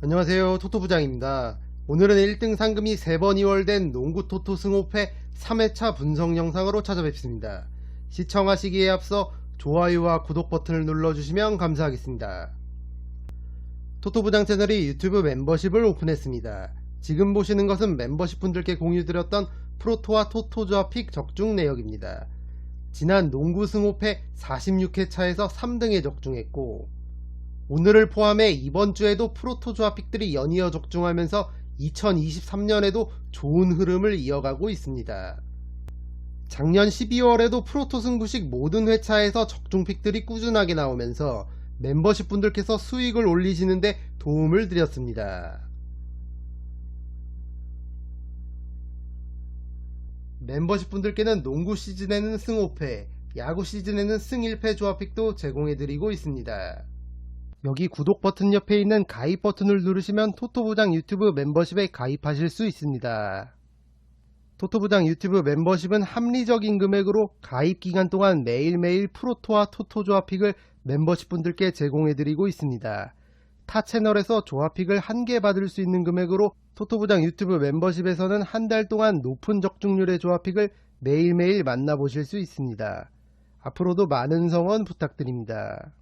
안녕하세요, 토토부장입니다. 오늘은 1등 상금이 3번 이월된 농구 토토 승호패 3회차 분석 영상으로 찾아뵙습니다. 시청하시기에 앞서 좋아요와 구독 버튼을 눌러주시면 감사하겠습니다. 토토부장 채널이 유튜브 멤버십을 오픈했습니다. 지금 보시는 것은 멤버십 분들께 공유드렸던 프로토와 토토 조합픽 적중 내역입니다. 지난 농구 승호패 46회차에서 3등에 적중했고, 오늘을 포함해 이번 주에도 프로토 조합픽들이 연이어 적중하면서 2023년에도 좋은 흐름을 이어가고 있습니다. 작년 12월에도 프로토 승부식 모든 회차에서 적중픽들이 꾸준하게 나오면서 멤버십 분들께서 수익을 올리시는데 도움을 드렸습니다. 멤버십 분들께는 농구 시즌에는 승 5패, 야구 시즌에는 승 1패 조합픽도 제공해드리고 있습니다. 여기 구독 버튼 옆에 있는 가입 버튼을 누르시면 토토부장 유튜브 멤버십에 가입하실 수 있습니다. 토토부장 유튜브 멤버십은 합리적인 금액으로 가입 기간 동안 매일매일 프로토와 토토 조합픽을 멤버십 분들께 제공해드리고 있습니다. 타 채널에서 조합픽을 한 개 받을 수 있는 금액으로 토토부장 유튜브 멤버십에서는 한 달 동안 높은 적중률의 조합픽을 매일매일 만나보실 수 있습니다. 앞으로도 많은 성원 부탁드립니다.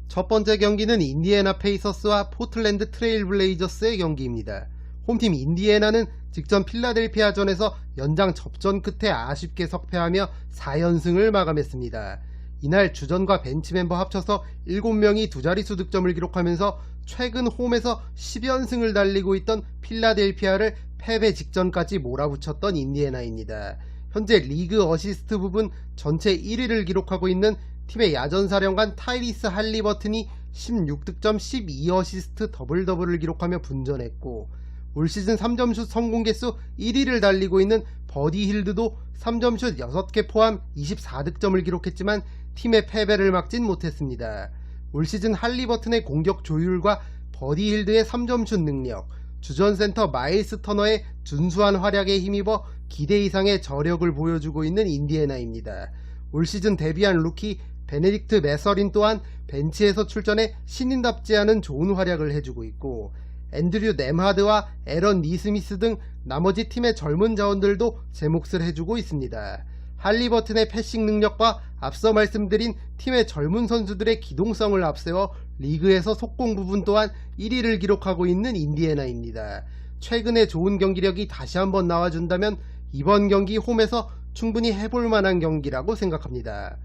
첫 번째 경기는 인디애나 페이서스와 포틀랜드 트레일 블레이저스의 경기입니다. 홈팀 인디애나는 직전 필라델피아전에서 연장 접전 끝에 아쉽게 석패하며 4연승을 마감했습니다. 이날 주전과 벤치 멤버 합쳐서 7명이 두 자릿수 득점을 기록하면서 최근 홈에서 10연승을 달리고 있던 필라델피아를 패배 직전까지 몰아붙였던 인디애나입니다. 현재 리그 어시스트 부분 전체 1위를 기록하고 있는 팀의 야전사령관 타이리스 할리버튼이 16득점 12어시스트 더블더블을 기록하며 분전했고, 올 시즌 3점슛 성공 개수 1위를 달리고 있는 버디 힐드도 3점슛 6개 포함 24득점을 기록했지만 팀의 패배를 막진 못했습니다. 올 시즌 할리버튼의 공격 조율과 버디 힐드의 3점슛 능력, 주전 센터 마일스 터너의 준수한 활약에 힘입어 기대 이상의 저력을 보여주고 있는 인디애나입니다. 올 시즌 데뷔한 루키 베네딕트 메서린 또한 벤치에서 출전해 신인답지 않은 좋은 활약을 해주고 있고, 앤드류 nem하드와 에런 니스미스 등 나머지 팀의 젊은 자원들도 제 몫을 해주고 있습니다. 할리버튼의 패싱 능력과 앞서 말씀드린 팀의 젊은 선수들의 기동성을 앞세워 리그에서 속공 부분 또한 1위를 기록하고 있는 인디애나입니다. 최근에 좋은 경기력이 다시 한번 나와준다면 이번 경기 홈에서 충분히 해볼 만한 경기라고 생각합니다.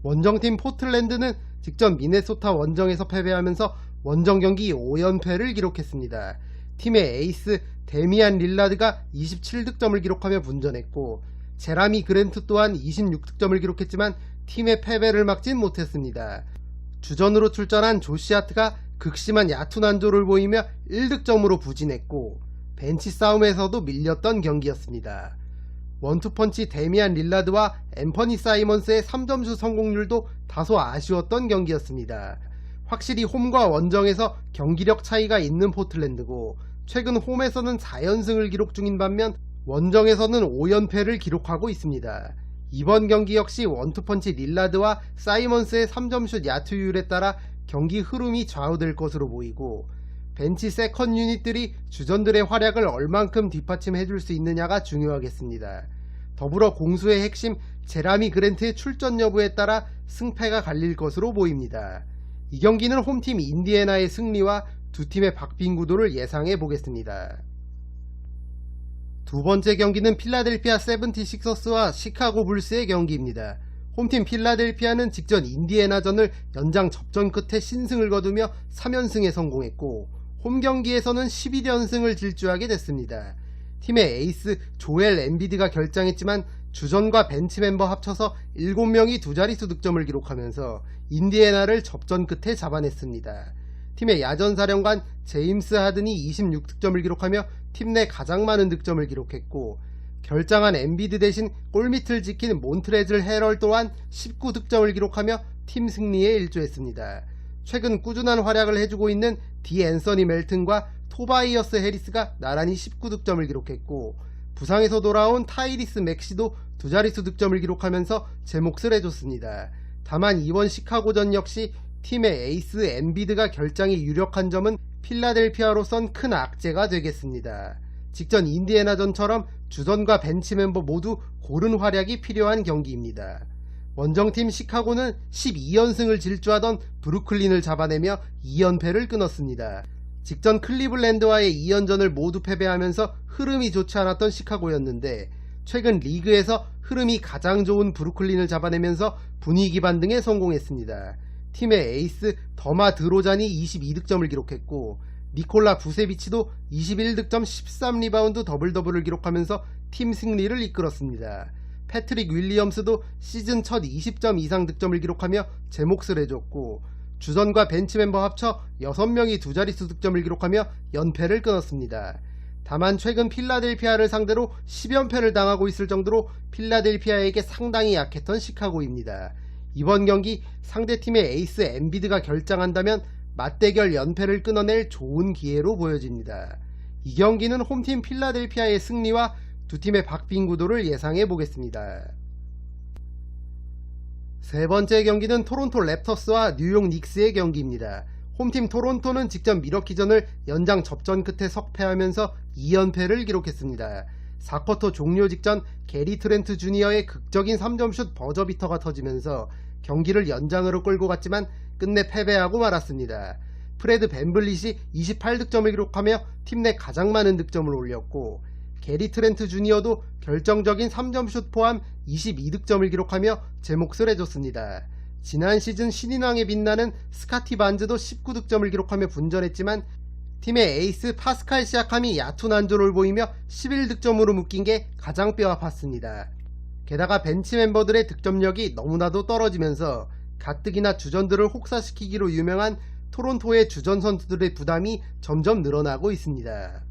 원정팀 포틀랜드는 직전 미네소타 원정에서 패배하면서 원정 경기 5연패를 기록했습니다. 팀의 에이스 데미안 릴라드가 27득점을 기록하며 분전했고, 제라미 그랜트 또한 26득점을 기록했지만 팀의 패배를 막진 못했습니다. 주전으로 출전한 조시 하트가 극심한 얕은 한조를 보이며 1득점으로 부진했고, 벤치 싸움에서도 밀렸던 경기였습니다. 원투펀치 데미안 릴라드와 앰퍼니 사이먼스의 3점슛 성공률도 다소 아쉬웠던 경기였습니다. 확실히 홈과 원정에서 경기력 차이가 있는 포틀랜드고, 최근 홈에서는 4연승을 기록 중인 반면 원정에서는 5연패를 기록하고 있습니다. 이번 경기 역시 원투펀치 릴라드와 사이먼스의 3점슛 야투율에 따라 경기 흐름이 좌우될 것으로 보이고, 벤치 세컨 유닛들이 주전들의 활약을 얼만큼 뒷받침해줄 수 있느냐가 중요하겠습니다. 더불어 공수의 핵심 제라미 그랜트의 출전 여부에 따라 승패가 갈릴 것으로 보입니다. 이 경기는 홈팀 인디애나의 승리와 두 팀의 박빙 구도를 예상해 보겠습니다. 두 번째 경기는 필라델피아 세븐티식서스와 시카고 불스의 경기입니다. 홈팀 필라델피아는 직전 인디애나전을 연장 접전 끝에 신승을 거두며 3연승에 성공했고, 홈 경기에서는 11연승을 질주하게 됐습니다. 팀의 에이스 조엘 엠비드가 결장했지만 주전과 벤치 멤버 합쳐서 7명이 두 자릿수 득점을 기록하면서 인디애나를 접전 끝에 잡아냈습니다. 팀의 야전사령관 제임스 하든이 26득점을 기록하며 팀 내 가장 많은 득점을 기록했고, 결장한 엠비드 대신 골밑을 지킨 몬트레즐 헤럴 또한 19득점을 기록하며 팀 승리에 일조했습니다. 최근 꾸준한 활약을 해주고 있는 디 앤서니 멜튼과 토바이어스 해리스가 나란히 19득점을 기록했고, 부상에서 돌아온 타이리스 맥시도 두 자릿수 득점을 기록하면서 제 몫을 해줬습니다. 다만 이번 시카고전 역시 팀의 에이스 엠비드가 결장이 유력한 점은 필라델피아로선 큰 악재가 되겠습니다. 직전 인디애나전처럼 주전과 벤치 멤버 모두 고른 활약이 필요한 경기입니다. 원정팀 시카고는 12연승을 질주하던 브루클린을 잡아내며 2연패를 끊었습니다. 직전 클리블랜드와의 2연전을 모두 패배하면서 흐름이 좋지 않았던 시카고였는데 최근 리그에서 흐름이 가장 좋은 브루클린을 잡아내면서 분위기 반등에 성공했습니다. 팀의 에이스 더마 드로잔이 22득점을 기록했고 니콜라 부세비치도 21득점 13리바운드 더블더블을 기록하면서 팀 승리를 이끌었습니다. 패트릭 윌리엄스도 시즌 첫 20점 이상 득점을 기록하며 제 몫을 해줬고 주전과 벤치 멤버 합쳐 6명이 두 자릿수 득점을 기록하며 연패를 끊었습니다. 다만 최근 필라델피아를 상대로 10연패를 당하고 있을 정도로 필라델피아에게 상당히 약했던 시카고입니다. 이번 경기 상대팀의 에이스 엠비드가 결장한다면 맞대결 연패를 끊어낼 좋은 기회로 보여집니다. 이 경기는 홈팀 필라델피아의 승리와 두 팀의 박빙 구도를 예상해 보겠습니다. 세 번째 경기는 토론토 랩터스와 뉴욕 닉스의 경기입니다. 홈팀 토론토는 직전 미러키전을 연장 접전 끝에 석패하면서 2연패를 기록했습니다. 4쿼터 종료 직전 게리 트렌트 주니어의 극적인 3점슛 버저비터가 터지면서 경기를 연장으로 끌고 갔지만 끝내 패배하고 말았습니다. 프레드 벤블릿이 28득점을 기록하며 팀 내 가장 많은 득점을 올렸고 게리 트렌트 주니어도 결정적인 3점슛 포함 22득점을 기록하며 제 몫을 해줬습니다. 지난 시즌 신인왕에 빛나는 스카티 반즈도 19득점을 기록하며 분전했지만 팀의 에이스 파스칼 시아캄이 얕은 난조를 보이며 11득점으로 묶인 게 가장 뼈아팠습니다. 게다가 벤치 멤버들의 득점력이 너무나도 떨어지면서 가뜩이나 주전들을 혹사시키기로 유명한 토론토의 주전 선수들의 부담이 점점 늘어나고 있습니다.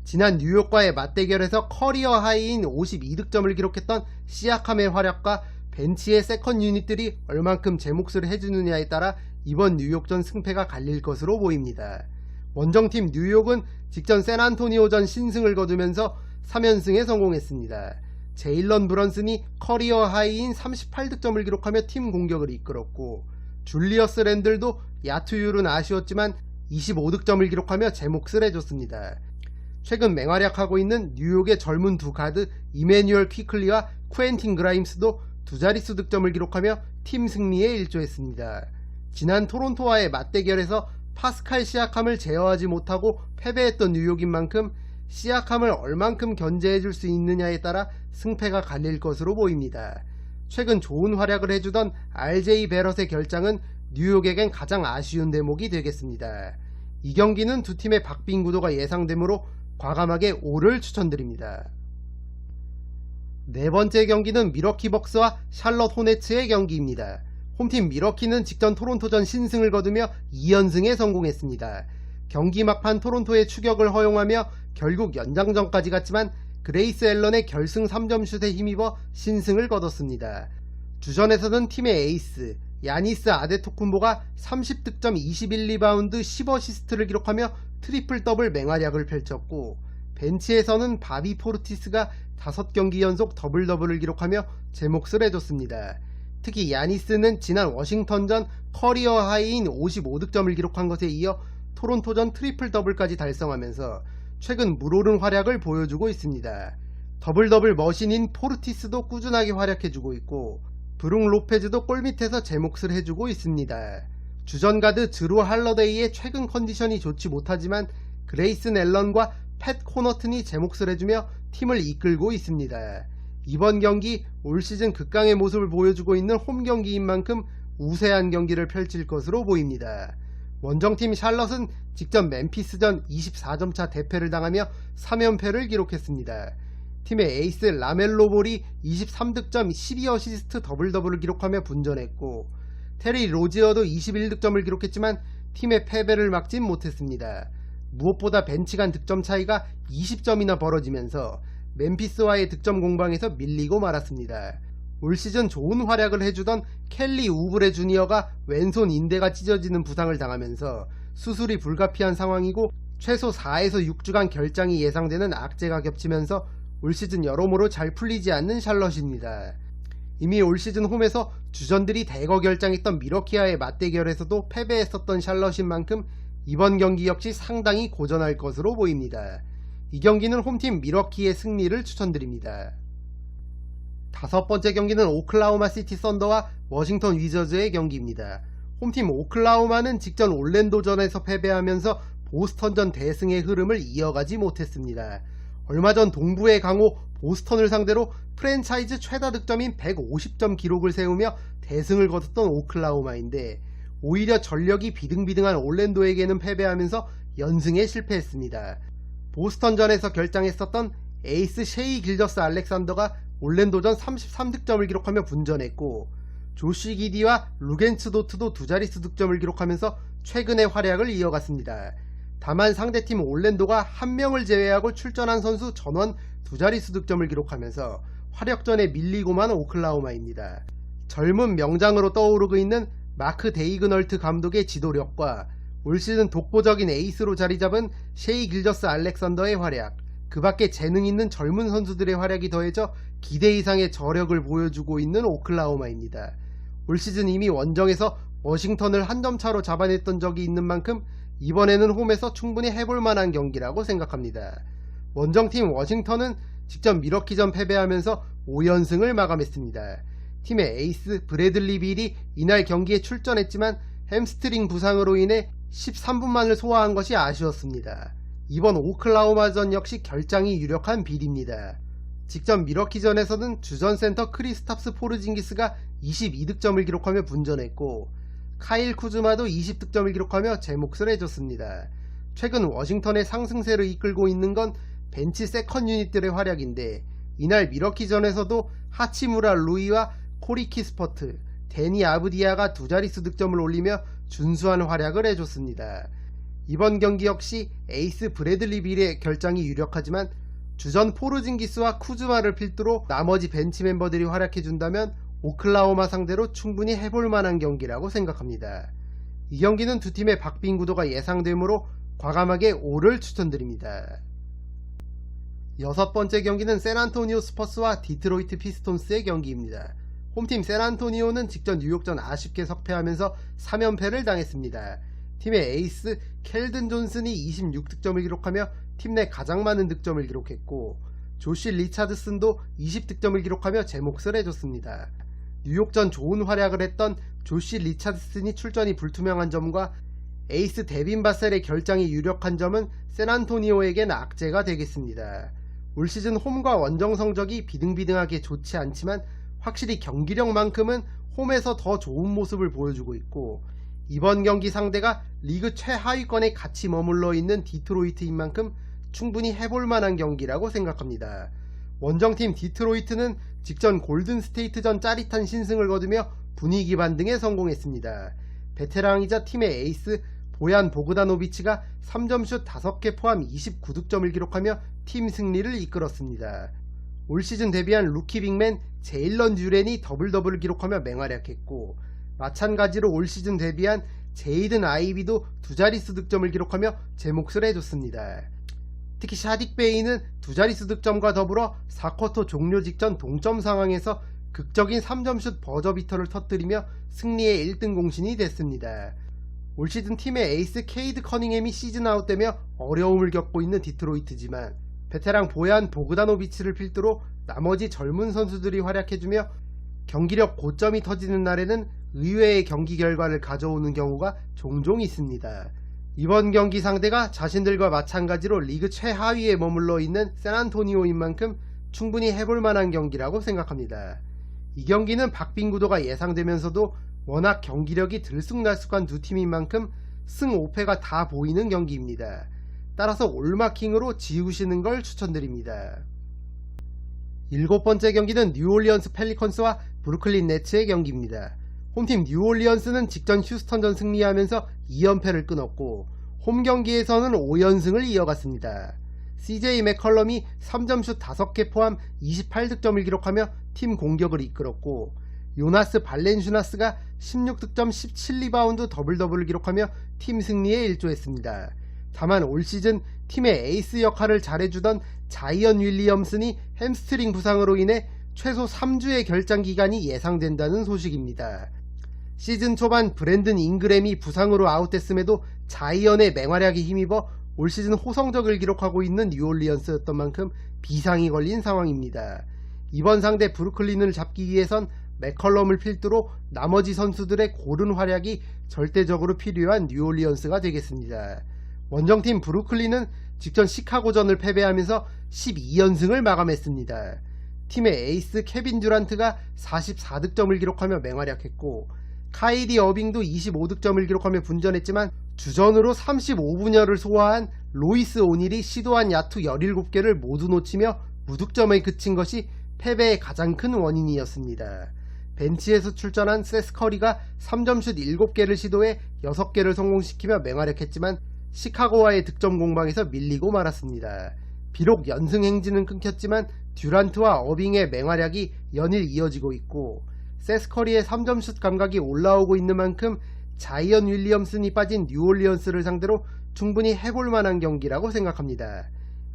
지난 뉴욕과의 맞대결에서 커리어 하이인 52득점을 기록했던 시아캄의 활약과 벤치의 세컨 유닛들이 얼만큼 제 몫을 해주느냐에 따라 이번 뉴욕전 승패가 갈릴 것으로 보입니다. 원정팀 뉴욕은 직전 샌안토니오전 신승을 거두면서 3연승에 성공했습니다. 제일런 브런슨이 커리어 하이인 38득점을 기록하며 팀 공격을 이끌었고 줄리어스 랜들도 야투율은 아쉬웠지만 25득점을 기록하며 제 몫을 해줬습니다. 최근 맹활약하고 있는 뉴욕의 젊은 두 가드 이메뉴얼 퀴클리와 쿠엔틴 그라임스도 두 자릿수 득점을 기록하며 팀 승리에 일조했습니다. 지난 토론토와의 맞대결에서 파스칼 시아캄을 제어하지 못하고 패배했던 뉴욕인 만큼 시아캄을 얼만큼 견제해줄 수 있느냐에 따라 승패가 갈릴 것으로 보입니다. 최근 좋은 활약을 해주던 RJ 베럿의 결장은 뉴욕에겐 가장 아쉬운 대목이 되겠습니다. 이 경기는 두 팀의 박빙 구도가 예상되므로 과감하게 5를 추천드립니다. 네 번째 경기는 미러키 벅스와 샬럿 호네츠의 경기입니다. 홈팀 미러키는 직전 토론토전 신승을 거두며 2연승에 성공했습니다. 경기 막판 토론토의 추격을 허용하며 결국 연장전까지 갔지만 그레이스 앨런의 결승 3점슛에 힘입어 신승을 거뒀습니다. 주전에서는 팀의 에이스 야니스 아데토쿤보가 30득점 21리바운드 10어시스트를 기록하며 트리플 더블 맹활약을 펼쳤고 벤치에서는 바비 포르티스가 5경기 연속 더블 더블을 기록하며 제 몫을 해줬습니다. 특히 야니스는 지난 워싱턴전 커리어 하이인 55득점을 기록한 것에 이어 토론토전 트리플 더블까지 달성하면서 최근 물오른 활약을 보여주고 있습니다. 더블 더블 머신인 포르티스도 꾸준하게 활약해주고 있고 브룩 로페즈도 골밑에서 제 몫을 해주고 있습니다. 주전가드 드루 할러데이의 최근 컨디션이 좋지 못하지만 그레이슨 앨런과 팻 코너튼이 제 몫을 해주며 팀을 이끌고 있습니다. 이번 경기 올 시즌 극강의 모습을 보여주고 있는 홈 경기인 만큼 우세한 경기를 펼칠 것으로 보입니다. 원정팀 샬럿은 직전 멤피스전 24점차 대패를 당하며 3연패를 기록했습니다. 팀의 에이스 라멜로 볼이 23득점 12어시스트 더블더블을 기록하며 분전했고 테리 로지어도 21득점을 기록했지만 팀의 패배를 막진 못했습니다. 무엇보다 벤치 간 득점 차이가 20점이나 벌어지면서 멤피스와의 득점 공방에서 밀리고 말았습니다. 올 시즌 좋은 활약을 해주던 켈리 우브레 주니어가 왼손 인대가 찢어지는 부상을 당하면서 수술이 불가피한 상황이고 최소 4에서 6주간 결장이 예상되는 악재가 겹치면서 올 시즌 여러모로 잘 풀리지 않는 샬럿입니다. 이미 올 시즌 홈에서 주전들이 대거 결장했던 미러키와의 맞대결에서도 패배했었던 샬럿인 만큼 이번 경기 역시 상당히 고전할 것으로 보입니다. 이 경기는 홈팀 밀워키의 승리를 추천드립니다. 다섯 번째 경기는 오클라호마 시티 썬더와 워싱턴 위저즈의 경기입니다. 홈팀 오클라호마는 직전 올랜도전에서 패배하면서 보스턴전 대승의 흐름을 이어가지 못했습니다. 얼마 전 동부의 강호 보스턴을 상대로 프랜차이즈 최다 득점인 150점 기록을 세우며 대승을 거뒀던 오클라호마인데 오히려 전력이 비등비등한 올랜도에게는 패배하면서 연승에 실패했습니다. 보스턴전에서 결장했었던 에이스 셰이 길저스 알렉산더가 올랜도전 33득점을 기록하며 분전했고 조시 기디와 루겐츠 도트도 두 자릿수 득점을 기록하면서 최근의 활약을 이어갔습니다. 다만 상대팀 올랜도가 한 명을 제외하고 출전한 선수 전원 두 자릿수 득점을 기록하면서 화력전에 밀리고만 오클라호마입니다. 젊은 명장으로 떠오르고 있는 마크 데이그널트 감독의 지도력과 올 시즌 독보적인 에이스로 자리잡은 셰이 길저스 알렉산더의 활약, 그 밖에 재능 있는 젊은 선수들의 활약이 더해져 기대 이상의 저력을 보여주고 있는 오클라호마입니다. 올 시즌 이미 원정에서 워싱턴을 한 점 차로 잡아냈던 적이 있는 만큼 이번에는 홈에서 충분히 해볼 만한 경기라고 생각합니다. 원정팀 워싱턴은 직전 밀워키전 패배하면서 5연승을 마감했습니다. 팀의 에이스 브래들리 빌이 이날 경기에 출전했지만 햄스트링 부상으로 인해 13분만을 소화한 것이 아쉬웠습니다. 이번 오클라호마전 역시 결장이 유력한 빌입니다. 직전 밀워키전에서는 주전 센터 크리스탑스 포르징기스가 22득점을 기록하며 분전했고 카일 쿠즈마도 20득점을 기록하며 제 몫을 해줬습니다. 최근 워싱턴의 상승세를 이끌고 있는 건 벤치 세컨 유닛들의 활약인데 이날 밀워키전에서도 하치무라 루이와 코리 키스퍼트, 데니 아브디아가 두 자릿수 득점을 올리며 준수한 활약을 해줬습니다. 이번 경기 역시 에이스 브래들리 빌의 결장이 유력하지만 주전 포르징기스와 쿠즈마를 필두로 나머지 벤치 멤버들이 활약해준다면 오클라호마 상대로 충분히 해볼 만한 경기라고 생각합니다. 이 경기는 두 팀의 박빙 구도가 예상되므로 과감하게 5를 추천드립니다. 여섯 번째 경기는 샌안토니오 스퍼스와 디트로이트 피스톤스의 경기입니다. 홈팀 샌안토니오는 직전 뉴욕전 아쉽게 석패하면서 3연패를 당했습니다. 팀의 에이스 켈든 존슨이 26득점을 기록하며 팀 내 가장 많은 득점을 기록했고 조시 리차드슨도 20득점을 기록하며 제 몫을 해줬습니다. 뉴욕전 좋은 활약을 했던 조시 리차드슨이 출전이 불투명한 점과 에이스 데빈 바셀의 결장이 유력한 점은 샌안토니오에겐 악재가 되겠습니다. 올 시즌 홈과 원정 성적이 비등비등하게 좋지 않지만 확실히 경기력만큼은 홈에서 더 좋은 모습을 보여주고 있고 이번 경기 상대가 리그 최하위권에 같이 머물러 있는 디트로이트인 만큼 충분히 해볼 만한 경기라고 생각합니다. 원정팀 디트로이트는 직전 골든스테이트전 짜릿한 신승을 거두며 분위기 반등에 성공했습니다. 베테랑이자 팀의 에이스 보얀 보그다노비치가 3점슛 5개 포함 29득점을 기록하며 팀 승리를 이끌었습니다. 올 시즌 데뷔한 루키 빅맨 제일런 듀렌이 더블더블을 기록하며 맹활약했고 마찬가지로 올 시즌 데뷔한 제이든 아이비도 두 자릿수 득점을 기록하며 제 몫을 해줬습니다. 특히 샤딕 베이는 두 자릿수 득점과 더불어 4쿼터 종료 직전 동점 상황에서 극적인 3점슛 버저비터를 터뜨리며 승리의 1등 공신이 됐습니다. 올 시즌 팀의 에이스 케이드 커닝햄이 시즌 아웃되며 어려움을 겪고 있는 디트로이트지만 베테랑 보얀 보그다노비치를 필두로 나머지 젊은 선수들이 활약해주며 경기력 고점이 터지는 날에는 의외의 경기 결과를 가져오는 경우가 종종 있습니다. 이번 경기 상대가 자신들과 마찬가지로 리그 최하위에 머물러 있는 샌안토니오인 만큼 충분히 해볼 만한 경기라고 생각합니다. 이 경기는 박빙 구도가 예상되면서도 워낙 경기력이 들쑥날쑥한 두 팀인 만큼 승 5패가 다 보이는 경기입니다. 따라서 올마킹으로 지우시는 걸 추천드립니다. 일곱 번째 경기는 뉴올리언스 펠리컨스와 브루클린 네츠의 경기입니다. 홈팀 뉴올리언스는 직전 휴스턴전 승리하면서 2연패를 끊었고 홈 경기에서는 5연승을 이어갔습니다. CJ 맥컬럼이 3점슛 5개 포함 28득점을 기록하며 팀 공격을 이끌었고 요나스 발렌슈나스가 16득점 17리바운드 더블더블을 기록하며 팀 승리에 일조했습니다. 다만 올 시즌 팀의 에이스 역할을 잘해주던 자이언 윌리엄슨이 햄스트링 부상으로 인해 최소 3주의 결장 기간이 예상된다는 소식입니다. 시즌 초반 브랜든 잉그램이 부상으로 아웃됐음에도 자이언의 맹활약에 힘입어 올 시즌 호성적을 기록하고 있는 뉴올리언스였던 만큼 비상이 걸린 상황입니다. 이번 상대 브루클린을 잡기 위해선 맥컬럼을 필두로 나머지 선수들의 고른 활약이 절대적으로 필요한 뉴올리언스가 되겠습니다. 원정팀 브루클린은 직전 시카고전을 패배하면서 12연승을 마감했습니다. 팀의 에이스 케빈 듀란트가 44득점을 기록하며 맹활약했고 카이리 어빙도 25득점을 기록하며 분전했지만 주전으로 35분여를 소화한 로이스 오닐이 시도한 야투 17개를 모두 놓치며 무득점에 그친 것이 패배의 가장 큰 원인이었습니다. 벤치에서 출전한 세스 커리가 3점슛 7개를 시도해 6개를 성공시키며 맹활약했지만 시카고와의 득점 공방에서 밀리고 말았습니다. 비록 연승 행진은 끊겼지만 듀란트와 어빙의 맹활약이 연일 이어지고 있고 세스 커리의 3점슛 감각이 올라오고 있는 만큼 자이언 윌리엄슨이 빠진 뉴올리언스를 상대로 충분히 해볼 만한 경기라고 생각합니다.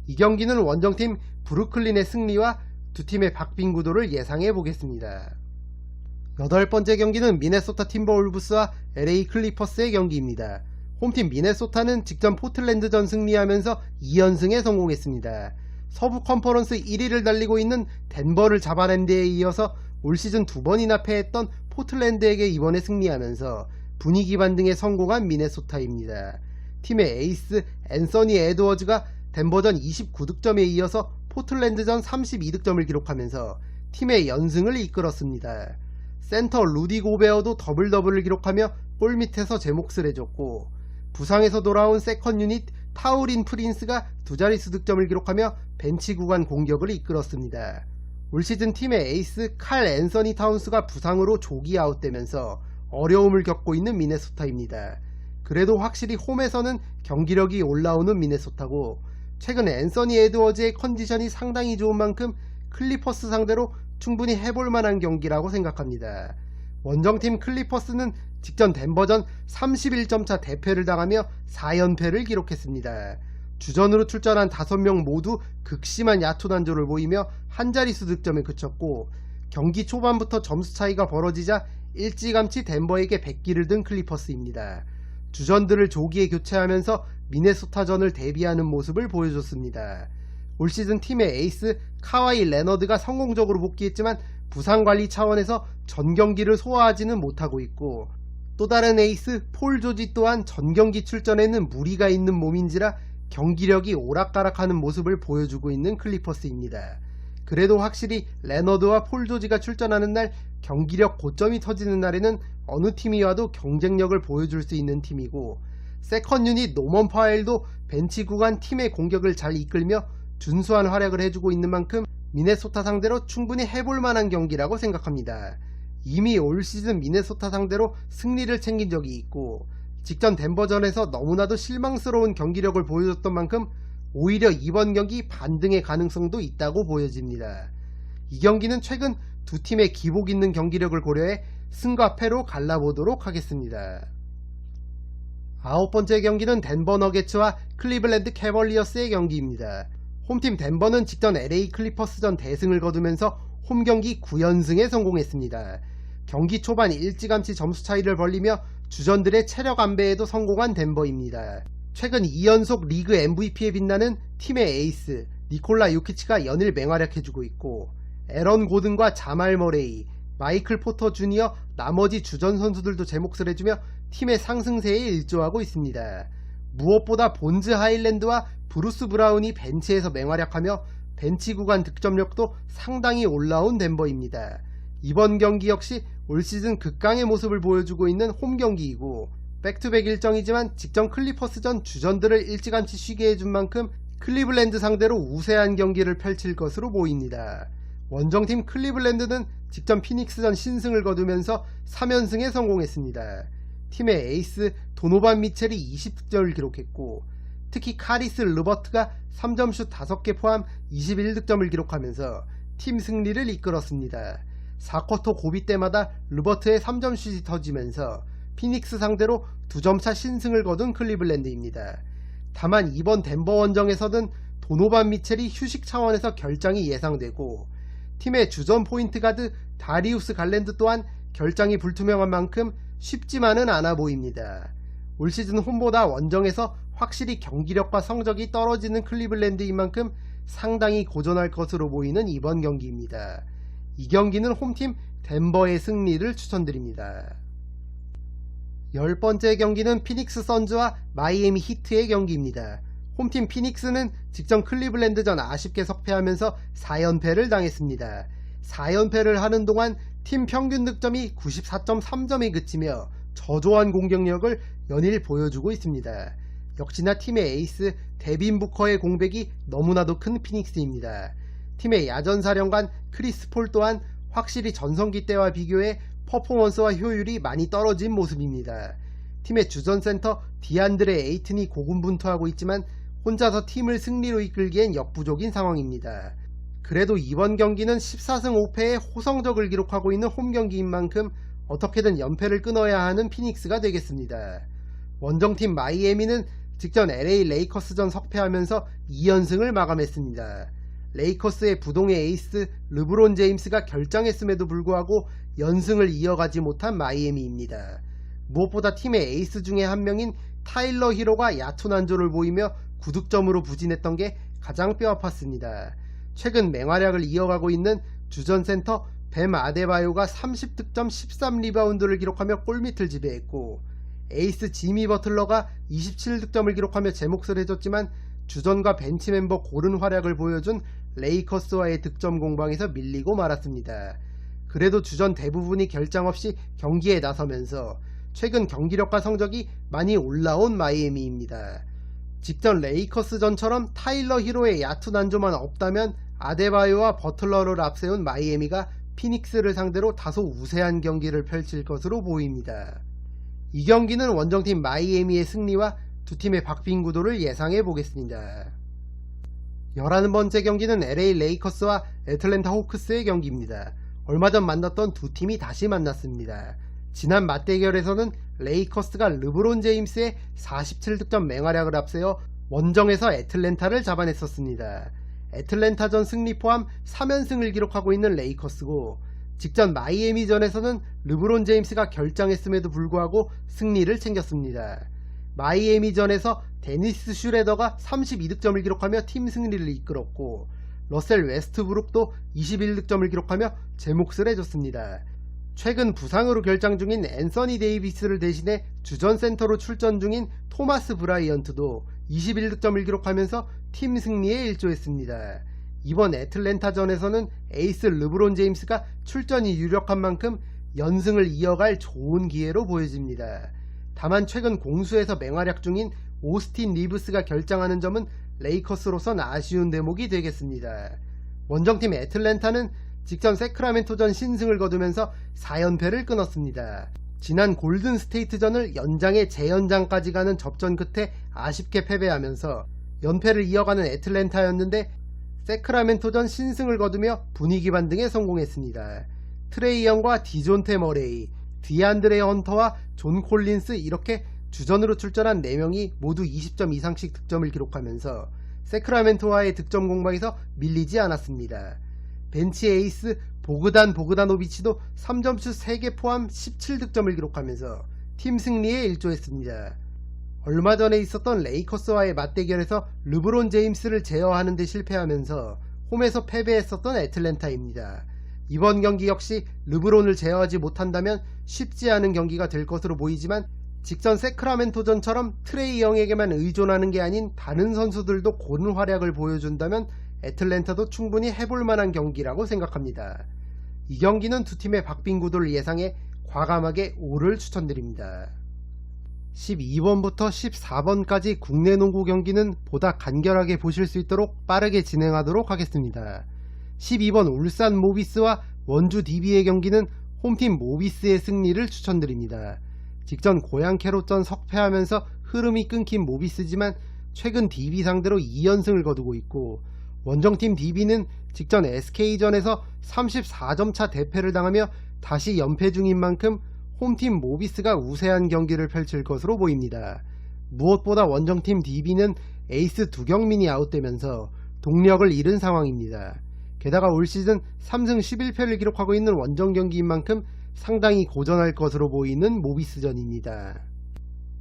이 경기는 원정팀 브루클린의 승리와 두 팀의 박빙 구도를 예상해 보겠습니다. 8번째 경기는 미네소타 팀버울브스와 LA 클리퍼스의 경기입니다. 홈팀 미네소타는 직전 포틀랜드전 승리하면서 2연승에 성공했습니다. 서부 컨퍼런스 1위를 달리고 있는 덴버를 잡아낸 데에 이어서 올 시즌 2번이나 패했던 포틀랜드에게 이번에 승리하면서 분위기 반등에 성공한 미네소타입니다. 팀의 에이스 앤서니 에드워즈가 덴버전 29득점에 이어서 포틀랜드전 32득점을 기록하면서 팀의 연승을 이끌었습니다. 센터 루디 고베어도 더블더블을 기록하며 골밑에서 제 몫을 해줬고 부상에서 돌아온 세컨 유닛 타우린 프린스가 두 자릿수 득점을 기록하며 벤치 구간 공격을 이끌었습니다. 올 시즌 팀의 에이스 칼 앤서니 타운스가 부상으로 조기 아웃되면서 어려움을 겪고 있는 미네소타입니다. 그래도 확실히 홈에서는 경기력이 올라오는 미네소타고 최근 앤서니 에드워즈의 컨디션이 상당히 좋은 만큼 클리퍼스 상대로 충분히 해볼 만한 경기라고 생각합니다. 원정팀 클리퍼스는 직전 덴버전 31점차 대패를 당하며 4연패를 기록했습니다. 주전으로 출전한 5명 모두 극심한 야투 단조를 보이며 한자릿수 득점에 그쳤고 경기 초반부터 점수 차이가 벌어지자 일찌감치 덴버에게 백기를 든 클리퍼스입니다. 주전들을 조기에 교체하면서 미네소타전을 대비하는 모습을 보여줬습니다. 올 시즌 팀의 에이스 카와이 레너드가 성공적으로 복귀했지만 부상관리 차원에서 전경기를 소화하지는 못하고 있고 또 다른 에이스 폴 조지 또한 전경기 출전에는 무리가 있는 몸인지라 경기력이 오락가락하는 모습을 보여주고 있는 클리퍼스입니다. 그래도 확실히 레너드와 폴 조지가 출전하는 날 경기력 고점이 터지는 날에는 어느 팀이 와도 경쟁력을 보여줄 수 있는 팀이고 세컨 유닛 노먼 파웰도 벤치 구간 팀의 공격을 잘 이끌며 준수한 활약을 해주고 있는 만큼 미네소타 상대로 충분히 해볼 만한 경기라고 생각합니다. 이미 올 시즌 미네소타 상대로 승리를 챙긴 적이 있고 직전 덴버전에서 너무나도 실망스러운 경기력을 보여줬던 만큼 오히려 이번 경기 반등의 가능성도 있다고 보여집니다. 이 경기는 최근 두 팀의 기복 있는 경기력을 고려해 승과 패로 갈라보도록 하겠습니다. 9번째 경기는 덴버 너게츠와 클리블랜드 캐벌리어스의 경기입니다. 홈팀 덴버는 직전 LA 클리퍼스전 대승을 거두면서 홈경기 9연승에 성공했습니다. 경기 초반 일찌감치 점수 차이를 벌리며 주전들의 체력 안배에도 성공한 덴버입니다. 최근 2연속 리그 MVP에 빛나는 팀의 에이스 니콜라 요키치가 연일 맹활약해주고 있고 에런 고든과 자말 머레이, 마이클 포터 주니어 나머지 주전 선수들도 제 몫을 해주며 팀의 상승세에 일조하고 있습니다. 무엇보다 본즈 하일랜드와 브루스 브라운이 벤치에서 맹활약하며 벤치 구간 득점력도 상당히 올라온 덴버입니다. 이번 경기 역시 올 시즌 극강의 모습을 보여주고 있는 홈 경기이고 백투백 일정이지만 직전 클리퍼스전 주전들을 일찌감치 쉬게 해준 만큼 클리블랜드 상대로 우세한 경기를 펼칠 것으로 보입니다. 원정팀 클리블랜드는 직전 피닉스전 신승을 거두면서 3연승에 성공했습니다. 팀의 에이스 도노반 미첼이 20득점을 기록했고 특히 카리스 르버트가 3점슛 5개 포함 21득점을 기록하면서 팀 승리를 이끌었습니다. 4쿼터 고비 때마다 르버트의 3점슛이 터지면서 피닉스 상대로 2점차 신승을 거둔 클리블랜드입니다. 다만 이번 덴버 원정에서는 도노반 미첼이 휴식 차원에서 결장이 예상되고 팀의 주전 포인트 가드 다리우스 갈랜드 또한 결장이 불투명한 만큼 쉽지만은 않아 보입니다. 올 시즌 홈보다 원정에서 확실히 경기력과 성적이 떨어지는 클리블랜드인 만큼 상당히 고전할 것으로 보이는 이번 경기입니다. 이 경기는 홈팀 덴버의 승리를 추천드립니다. 10번째 경기는 피닉스 선즈와 마이애미 히트의 경기입니다. 홈팀 피닉스는 직전 클리블랜드전 아쉽게 석패하면서 4연패를 당했습니다. 4연패를 하는 동안 팀 평균 득점이 94.3점에 그치며 저조한 공격력을 연일 보여주고 있습니다. 역시나 팀의 에이스 데빈 부커의 공백이 너무나도 큰 피닉스입니다. 팀의 야전사령관 크리스 폴 또한 확실히 전성기 때와 비교해 퍼포먼스와 효율이 많이 떨어진 모습입니다. 팀의 주전센터 디안드레 에이튼이 고군분투하고 있지만 혼자서 팀을 승리로 이끌기엔 역부족인 상황입니다. 그래도 이번 경기는 14승 5패의 호성적을 기록하고 있는 홈경기인 만큼 어떻게든 연패를 끊어야 하는 피닉스가 되겠습니다. 원정팀 마이애미는 직전 LA 레이커스전 석패하면서 2연승을 마감했습니다. 레이커스의 부동의 에이스 르브론 제임스가 결장했음에도 불구하고 연승을 이어가지 못한 마이애미입니다. 무엇보다 팀의 에이스 중에 한 명인 타일러 히로가 얕은 안조를 보이며 9득점으로 부진했던 게 가장 뼈아팠습니다. 최근 맹활약을 이어가고 있는 주전센터 뱀 아데바요가 30득점 13리바운드를 기록하며 골밑을 지배했고, 에이스 지미 버틀러가 27득점을 기록하며 제 몫을 해줬지만 주전과 벤치 멤버 고른 활약을 보여준 레이커스와의 득점 공방에서 밀리고 말았습니다. 그래도 주전 대부분이 결장 없이 경기에 나서면서 최근 경기력과 성적이 많이 올라온 마이애미입니다. 직전 레이커스전처럼 타일러 히로의 얕은 안조만 없다면 아데바요와 버틀러를 앞세운 마이애미가 피닉스를 상대로 다소 우세한 경기를 펼칠 것으로 보입니다. 이 경기는 원정팀 마이애미의 승리와 두 팀의 박빙 구도를 예상해 보겠습니다. 11번째 경기는 LA 레이커스와 애틀랜타 호크스의 경기입니다. 얼마 전 만났던 두 팀이 다시 만났습니다. 지난 맞대결에서는 레이커스가 르브론 제임스의 47득점 맹활약을 앞세워 원정에서 애틀랜타를 잡아냈었습니다. 애틀랜타전 승리 포함 3연승을 기록하고 있는 레이커스고, 직전 마이애미전에서는 르브론 제임스가 결장했음에도 불구하고 승리를 챙겼습니다. 마이애미전에서 데니스 슈레더가 32득점을 기록하며 팀 승리를 이끌었고, 러셀 웨스트브룩도 21득점을 기록하며 제 몫을 해줬습니다. 최근 부상으로 결장 중인 앤서니 데이비스를 대신해 주전 센터로 출전 중인 토마스 브라이언트도 21득점을 기록하면서 팀 승리에 일조했습니다. 이번 애틀랜타전에서는 에이스 르브론 제임스가 출전이 유력한 만큼 연승을 이어갈 좋은 기회로 보여집니다. 다만 최근 공수에서 맹활약 중인 오스틴 리브스가 결장하는 점은 레이커스로선 아쉬운 대목이 되겠습니다. 원정팀 애틀랜타는 직전 세크라멘토전 신승을 거두면서 4연패를 끊었습니다. 지난 골든스테이트전을 연장에 재연장까지 가는 접전 끝에 아쉽게 패배하면서 연패를 이어가는 애틀랜타였는데 세크라멘토전 신승을 거두며 분위기 반등에 성공했습니다. 트레이 영과 디존테 머레이, 디안드레 헌터와 존 콜린스 이렇게 주전으로 출전한 4명이 모두 20점 이상씩 득점을 기록하면서 세크라멘토와의 득점 공방에서 밀리지 않았습니다. 벤치 에이스 보그단 보그다노비치도 3점슛 3개 포함 17득점을 기록하면서 팀 승리에 일조했습니다. 얼마 전에 있었던 레이커스와의 맞대결에서 르브론 제임스를 제어하는 데 실패하면서 홈에서 패배했었던 애틀랜타입니다. 이번 경기 역시 르브론을 제어하지 못한다면 쉽지 않은 경기가 될 것으로 보이지만, 직전 세크라멘토전처럼 트레이 영에게만 의존하는 게 아닌 다른 선수들도 고른 활약을 보여준다면 애틀랜타도 충분히 해볼 만한 경기라고 생각합니다. 이 경기는 두 팀의 박빙 구도를 예상해 과감하게 5를 추천드립니다. 12번부터 14번까지 국내 농구 경기는 보다 간결하게 보실 수 있도록 빠르게 진행하도록 하겠습니다. 12번 울산 모비스와 원주 DB의 경기는 홈팀 모비스의 승리를 추천드립니다. 직전 고양 캐롯전 석패하면서 흐름이 끊긴 모비스지만 최근 DB 상대로 2연승을 거두고 있고, 원정팀 DB는 직전 SK전에서 34점차 대패를 당하며 다시 연패 중인 만큼 홈팀 모비스가 우세한 경기를 펼칠 것으로 보입니다. 무엇보다 원정팀 DB는 에이스 두경민이 아웃되면서 동력을 잃은 상황입니다. 게다가 올 시즌 3승 11패를 기록하고 있는 원정 경기인 만큼 상당히 고전할 것으로 보이는 모비스전입니다.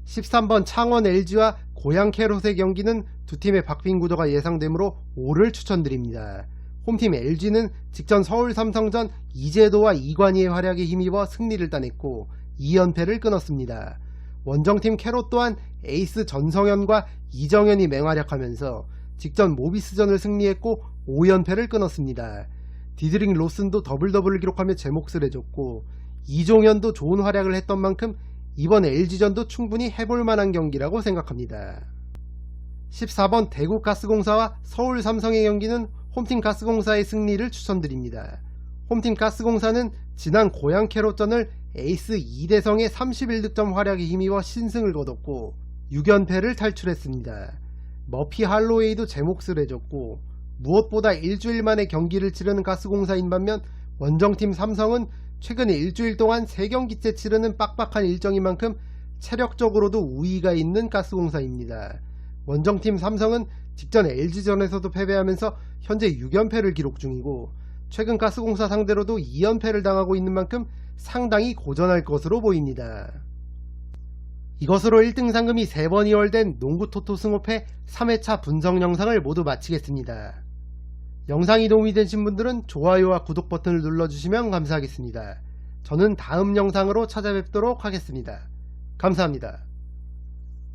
13번 창원 LG와 고양 캐롯의 경기는 두 팀의 박빙 구도가 예상되므로 5를 추천드립니다. 홈팀 LG는 직전 서울 삼성전 이재도와 이관희의 활약에 힘입어 승리를 따냈고 2연패를 끊었습니다. 원정팀 캐롯 또한 에이스 전성현과 이정현이 맹활약하면서 직전 모비스전을 승리했고 5연패를 끊었습니다. 디드링 로슨도 더블더블을 기록하며 제 몫을 해줬고 이종현도 좋은 활약을 했던 만큼 이번 LG전도 충분히 해볼 만한 경기라고 생각합니다. 14번 대구가스공사와 서울 삼성의 경기는 홈팀 가스공사의 승리를 추천드립니다. 홈팀 가스공사는 지난 고양 캐롯전을 에이스 이대성의 31득점 활약에 힘입어 신승을 거뒀고 6연패를 탈출했습니다. 머피 할로웨이도 제 몫을 해줬고 무엇보다 일주일 만에 경기를 치르는 가스공사인 반면 원정팀 삼성은 최근 일주일 동안 3경기째 치르는 빡빡한 일정인 만큼 체력적으로도 우위가 있는 가스공사입니다. 원정팀 삼성은 직전 LG전에서도 패배하면서 현재 6연패를 기록 중이고 최근 가스공사 상대로도 2연패를 당하고 있는 만큼 상당히 고전할 것으로 보입니다. 이것으로 1등 상금이 3번 이월된 농구 토토 승호패 3회차 분석 영상을 모두 마치겠습니다. 영상이 도움이 되신 분들은 좋아요와 구독 버튼을 눌러주시면 감사하겠습니다. 저는 다음 영상으로 찾아뵙도록 하겠습니다. 감사합니다.